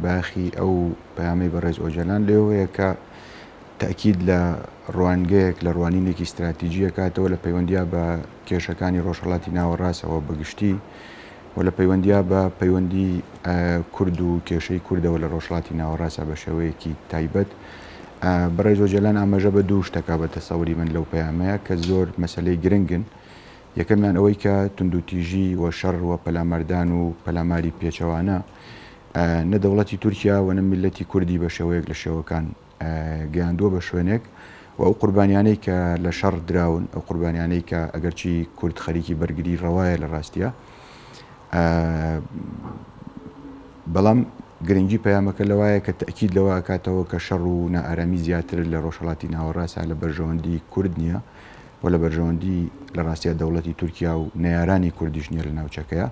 باخی ئەو پەیامی بەڕێز ئۆجەلان لێوەیە کە تاکید لە ڕوانگەیەک لە ڕوانینێکی استراتیژیە کاتەوە لە پەیوەندیا بە کێشەکانی ڕۆژهەڵاتی ناوەڕاستەوە بەگشتی و لە پەیوەندیا بە پەیوەندی کورد و کێشەی کوردەوە لە ڕۆژهەڵاتی ناوەڕاستە بە شێوەیەکی تایبەت. بەڕێز ئۆجەلان ئاماژە بە دوو شتەکە بە تەسەوری من لەو پەیامەیە کە زۆر مەسەلەی گرنگن. یەکەمیان ئەوەی کە توندوتیژی و شەڕ و پەلامەردان و پەلاماری پێچەوانە نە دەوڵەتی تورکیا و نە میلەتی کوردی بە شێوەیەک لە شێوەکان گەیاندووە بە شوێنێک و ئەو قوربانیانەی کە لە شەڕ دراون، ئەو قوربانیانەی کە ئەگەرچی کورد خەریکی بەرگری ڕەوایە لە ڕاستیە، بەڵام گرنگی پەیامەکە لەوایە کە تەکید لەوە ئەکاتەوە کە شەڕ و نائارامی زیاتر لە ڕۆژهەڵاتی ناوەڕاستە لە بەرژەوەندی کورد نییە و لە بەرژەوەندی لە ڕاستیە دەوڵەتی تورکیا و نەیارانی کوردیش نییە لە ناوچەکەیە.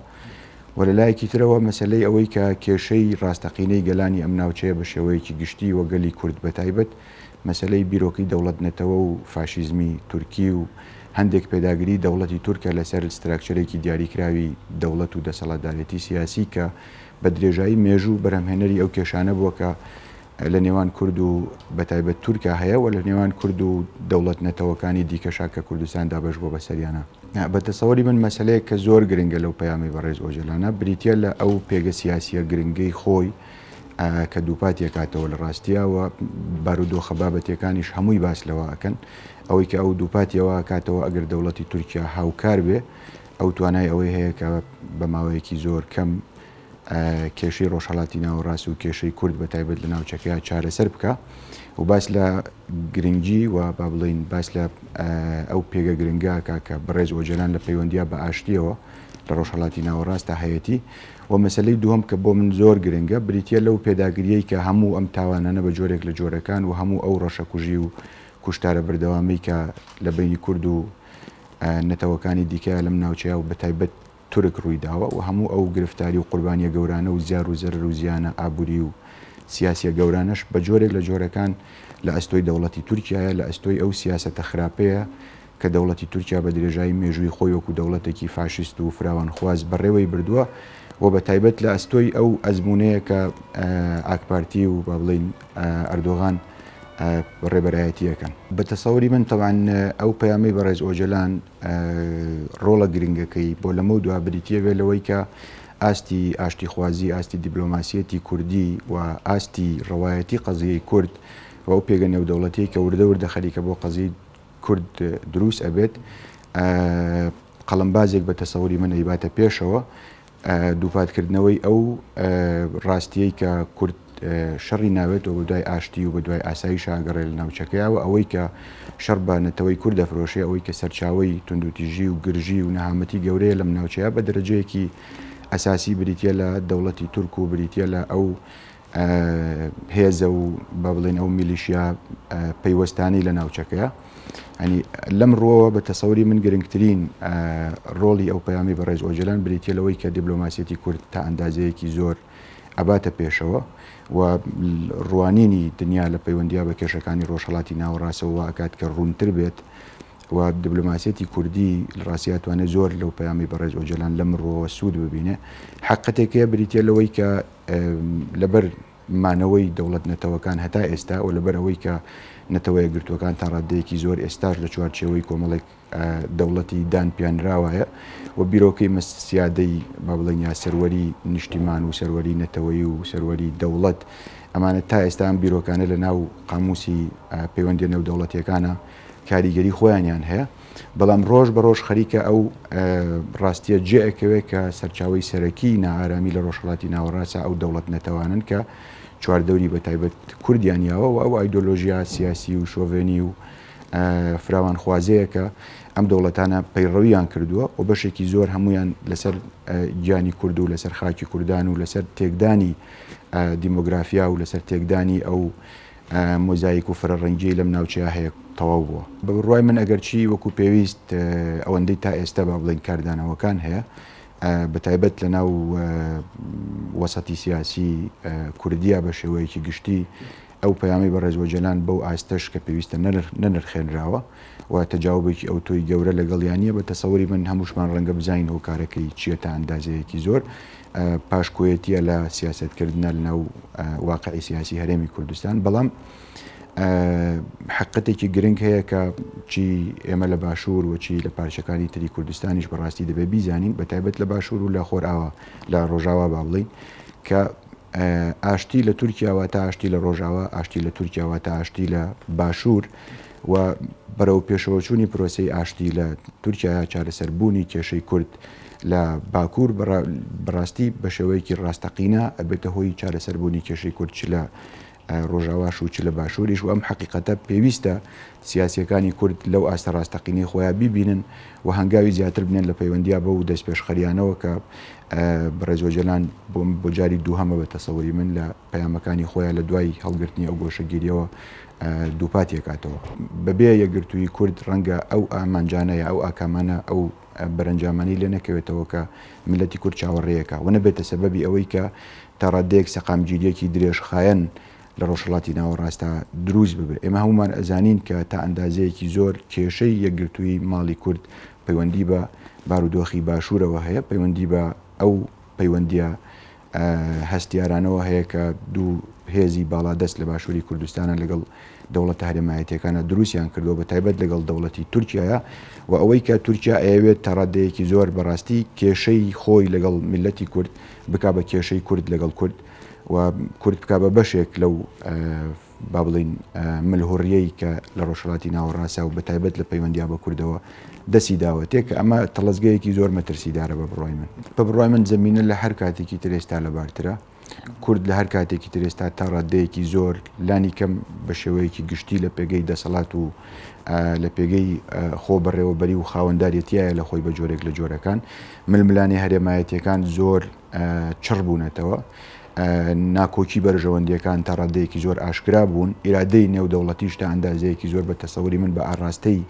و لە لایەکی ترەوە مەسلەی ئەوەی کە کێشەی ڕاستەقینەی گەلانی ئەم ناوچەیە بە شێوەیەکی گشتی و گەلی کورد بەتایبەت مەسلەی بیرۆکەی دەوڵەت نەتەوە و فاشیزمی تورکی و هەندێک پێداگیری دەوڵەتی تورکە لەسەر ستراکچەرێکی دیاریکراوی دەوڵەت و دەسەڵاتدارێتی سیاسی کە بە درێژایی مێژوو بەرهەمهێنەری ئەو کێشانە بووە کە لە نێوان کورد و بەتایبەت تورکە هەیە و لە نێوان کورد و دەوڵەت نەتەوەکانی دیکەشا کە کوردستان دابەش بۆ بەسەریانە. بە تەسەوەری من مەسلەیە کە زۆر گرنگە لەو پەیامی بەڕێز ئۆجەلانە بریتە لە ئەو پێگە سیاسیە گرنگەی خۆی کە دووپاتێک کاتەوە لە ڕاستیەوە بارودۆخە بابەتەکانیش هەمووی باس لەوە ئەکەن ئەوەی کە ئەو دووپاتیەوە کاتەوە ئەگەر دەوڵەتی تورکیا هاوکار بێ ئەو توانای ئەوەی هەیە کە بە ماوەیەکی زۆر کەم کێشەی ڕۆژهەڵاتی ناوەڕاست و کێشەی کورد بەتایبەت لە ناوچەکەیە چارەسەر بکە و باس لە گرنگی و با بڵین باس لە ئەو پێگە گرنگە کە بەڕێز ئۆجەلان لە پەیوەندیا بە ئاشتیەوە لە ڕۆژهەڵاتی ناوەڕاستە هەیەتی و مەسلەی دووەم کە بۆ من زۆر گرنگە بریتە لەو پێداگریەی کە هەموو ئەم تاوانانە بە جۆرێک لە جۆرەکان و هەموو ئەو ڕەشەکوژی و کوشتارە بەردەوامی کە لە بینی کورد و نەتەوەکانی دیکە لەم ناوچەیە و بەتایبەت تورک ڕووی داوە و هەموو ئەو گرفتاری و قوربانیە گەورانە و زیار و زەرر و زیانە ئابووری و سیاسیە گەورانەش بە جۆرێک لە جۆرەکان لە ئەستۆی دەوڵەتی تورکیایە لە ئەستۆی ئەو سیاسەتە خراپەیە کە دەوڵەتی تورکیا بە درێژایی مێژووی خۆی وەکو دەوڵەتێکی فاشیست و فراوانخواز بەڕێوەی بردووە و بەتایبەت لە ئەستۆی ئەو ئەزمونەیە کە ئاکپارتی و با بڵین ئەردۆغان ڕێبەرایەتیەکەن. بە تەسەوری من تەوان ئەو پەیامی بەڕێز ئۆجەلان ڕۆڵە گرنگەکەی بۆ لەمە دووا بریتە بێ لەوەی کە ئاستی ئاشتیخوازی، ئاستی دیبلۆماسیەتی کوردی و ئاستی ڕەوایەتی قەزیەی کورد و ئەو پێگە نێودەوڵەتی کە وردە وردە خەریکە بۆ قەزیی کورد دروست ئەبێت قەڵەمبازێک بە تەسەوری من ئەیباتە پێشەوە دووپاتکردنەوەی ئەو ڕاستیەی کە کورد شەڕی ناوێت و بە دوای ئاشتی و بە دوای ئاسایی شاگەڕێ لە ناوچەکەیەوە ئەوەی کە شەڕ بە نەتەوەی کورد دەفرۆشێ ئەوەی کە سەرچاوی توندوتیژی و گرژی و نەهامەتی گەورەیە لەم ناوچەیە بە دەرەجەیەکی ئەساسی بریتە لە دەوڵەتی تورک و بریتە لە ئەو هێزە و با بڵێن ئەو میلیشیا پەیوەستانی لە ناوچەکەیە. ینی لەم ڕۆوە بە تەسەوری من گرنگترین ڕۆڵی ئەو پەیامی بەڕێز ئۆجەلان بریتە لەوەی کە دیبلۆماسیەتی کورد تا ئەندازەیەکی زۆر ئەباتە پێشەوە و ڕوانینی دنیا لە پەیوەندیا بە کێشەکانی ڕۆژهەڵاتی ناوەڕاستەوە ئاکات کە ڕوونتر بێت و دیبلۆماسیەتی کوردی ڕاستیە توانێت زۆر لەو پەیامی بەڕێز ئۆجەلان لەم ڕۆوە سوود ببینێ. حقیقەتێکەیە بریتە لەوەی کە لەبەر مانەوەی دەوڵەت نەتەوەکان هەتا ئێستا و لەبەر ئەوەی کە نەتەوەیە گرتوەکان تا ڕادەیەکی زۆر ئێستاش لە چوارچێوەی کۆمەڵێک دەوڵەتی دانپیانراوایە و بیرۆکەی مەسیادەی با بڵێن یا سەروەری نیشتیمان و سەروەری نەتەوەیی و سەروەری دەوڵەت ئەمانە تا ئێستا ئەم بیرۆکانە لە ناو قاموسی پەیوەندی نێودەوڵەتیەکانە کاریگەری خۆیانیان هەیە بەڵام ڕۆژ بە ڕۆژ خەریکە ئەو ڕاستیە جێئەکەوێت کە سەرچاوی سەرەکی نائارامی لە ڕۆژهەڵاتی ناوەڕاستە ئەو دەوڵەت نەتەوانن کە چواردەوری بەتایبەت کوردیانیاوە و ئەو ئایدۆلۆژیا سیاسی و شۆڤێنی و فراوانخوازەیە کە ئەم دەوڵەتانە پەیڕەویان کردووە و بەشێکی زۆر هەمویان لەسەر گیانی کورد و لەسەر خاکی کوردان و لەسەر تێکدانی دیمۆگرافیا و لەسەر تێکدانی ئەو مۆزاییک و فەرەڕەنگی لەم ناوچەیە هەیە تەواو بووە. بە بڕوای من ئەگەرچی وەکو پێویست ئەوەندەی تا ئێستا با بڵێن کاردانەوەکان هەیە بەتایبەت لە ناو وەسەتی سیاسی کوردیا بە شێوەیەکی گشتی ئەو ئەو پەیامی بە ڕێزوەجێلان بەو ئاستەش کە پێویستە نەنرخێنراوە و تەجاوبێکی ئەو تۆی گەورە لەگەڵیانە بە تەسەوری من هەمووشمان ڕەنگە بزانین ئەو کارەکەی چیە تا ئەندازەیەکی زۆر پاشکۆیەتیە لە سیاسەتکردنە لەناو واقعی سیاسی هەرێمی کوردستان بەڵام حقەتێکی گرنگ هەیە کە چی ئێمە لە باشوور وچی لە پارچەکانی تری کوردستانیش بەڕاستی دەبێ بیزانین بە تایبەت لە باشوور و لە خۆرئاوە لە ڕۆژاوا با بڵین کە ئاشتی لە تورکیاوە تا ئاشتی لە ڕۆژاوە ئاشتی لە تورکیاوە تا ئاشتی لە باشوور و بەرەو پێشەوەچوونی پرۆسی ئاشتی لە تورکیا چارەسەربوونی کێشەی کورد لە باکوور بەڕاستی بە شێوەیەکی ڕاستەقینە ئەبێتە هۆی چارەسەربوونی کێشەی کورد چ لە ڕۆژاواش و چ لە باشووریش و ئەم حقیقەتە پێویستە سیاسیەکانی کورد لەو ئاستە ڕاستەقینی خۆیان بیبینن و هەنگاوی زیاتر بنێن لە پەیوەندیا بە و دەست پێشخەریانەوە کە بەڕێزۆجەلان بۆ جاری دووهەمە بە تەسەوری من لە پەیامەکانی خۆیان لە دوای هەڵگرتنی ئەو گۆشەگیریەوە دووپاتێکاتەوە بەبێ یەکگرتووی کورد ڕەنگە ئەو ئامانجانەیە ئەو ئاکامانە ئەو بەرەنجامانی لێ نەکەوێتەوە کە ملەتی کورد چاوەڕێیەکە و نەبێتە سەبەبی ئەوەی کە تا ڕادەیەک سەقامگیریەکی درێژخایەن لە ڕۆژهەڵاتی ناوەڕاستە دروست ببێت ئێمە هەمومان ئەزانین کە تا ئەندازەیەکی زۆر کێشەی یەکگرتووی ماڵی کورد پەیوەندی بە بارودۆخی باشوورەوە هەیە پەیوەندی بە ئەو پەیوەندیە هەستیارانەوە هەیە کە دوو هێزی باڵادەست لە باشووری کوردستانە لەگەڵ دەوڵەتە هەرێمایەتیەکانە دروستیان کردو بە تایبەت لەگەڵ دەوڵەتی تورکیایە و ئەوەی کە تورکیا ئەوێت تا ڕادەیەکی زۆر بەڕاستی کێشەی خۆی لەگەڵ میلەتی کورد بکا بە کێشەی کورد لەگەڵ کورد و کورد بکا بە بەشێک لەو با بڵین ملهوڕیەی کە لە ڕۆژهەڵاتی ناوەڕاستە و بە تایبەت لە پەیوەندیا بە کوردەوە دەستی داوەتێک کە ئەمە تەڵەزگەیەکی زۆر مەترسیدارە بە بڕۆی من بە بڕۆی من زەمینە لە هەر کاتێکی ترێستا لەبارترە کورد لە هەر کاتێکی ترێستا تا ڕادەیەکی زۆر لانی کەم بە شێوەیەکی گشتی لە پێگەی دەسەڵات و لە پێگەی خۆ بەڕێوەبەری و خاوەنداریەتیایە لە خۆی بە جۆرێک لە جۆرەکان ململانی هەرێمایەتیەکان زۆر چڕ بوونەتەوە ناکۆکی بەرژەوەندیەکان تا ڕادەیەکی زۆر ئاشکرا بوون ئیرادەی نێودەوڵەتیش تا ئەندازەیەکی زۆر بە تەسەوری من بە ئاراستەی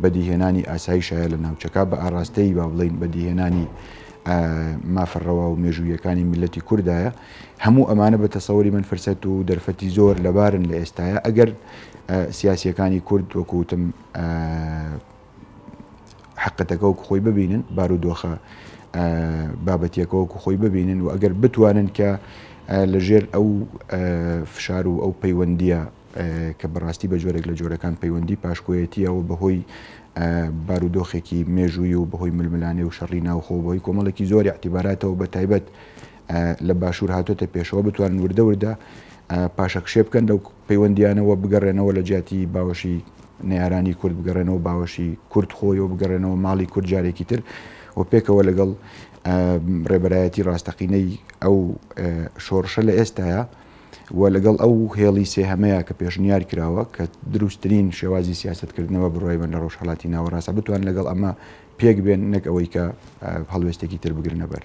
بەدیهێنانی ئاسایشایە لە ناوچەکە بە ئاراستەی با بڵین بەدیهێنانی مافەڕەوە و مێژوویەکانی میلەتی کوردایە هەموو ئەمانە بە تەسەوری من فرسەت و دەرفەتی زۆر لەبارن لە ئێستاە ئەگەر سیاسیەکانی کورد وەکوتم حقەتەکە خۆی ببینن بارودۆخە بابەتیەکەوەکو خۆی ببینن و ئەگەر بتوانن کە لەژێر ئەو فشار و ئەو پەیوەندیە کە بەڕاستی بە جۆرێک لە جۆرەکان پەیوەندی پاشکۆیەتیەوە بەهۆی بارودۆخێکی مێژووی و بەهۆی ململانێ و شەڕی ناوخۆ بەهۆی کۆمەڵێکی زۆری اعتیباراتەوە بە تایبەت لە باشوور هاتۆتە پێشەوە بتوانن وردە پاشەکشێ بکەن لەو پەیوەندیانەوە بگەڕێنەوە لە جیاتی باوەشی نێرانی کورد بگەڕێنەوە باوەشی کورد خۆیەوە بگەڕێنەوە ماڵی کورد جارێکی تر و پێکەوە لەگەڵ ڕێبەرایەتی ڕاستەقینەی ئەو شۆڕشە لە ئێستاە و لەگەڵ ئەو هێڵی سێهەمەیە کە پێشنیار کراوە کە دروستترین شێوازی سیاستکردنەوە بڕۆی من لە ڕۆژهەڵاتی ناوەڕاستە بتوان لەگەڵ ئەمە پێک بێن نەک ئەوەی کە هەڵوێستێکی تر بگرنە بەر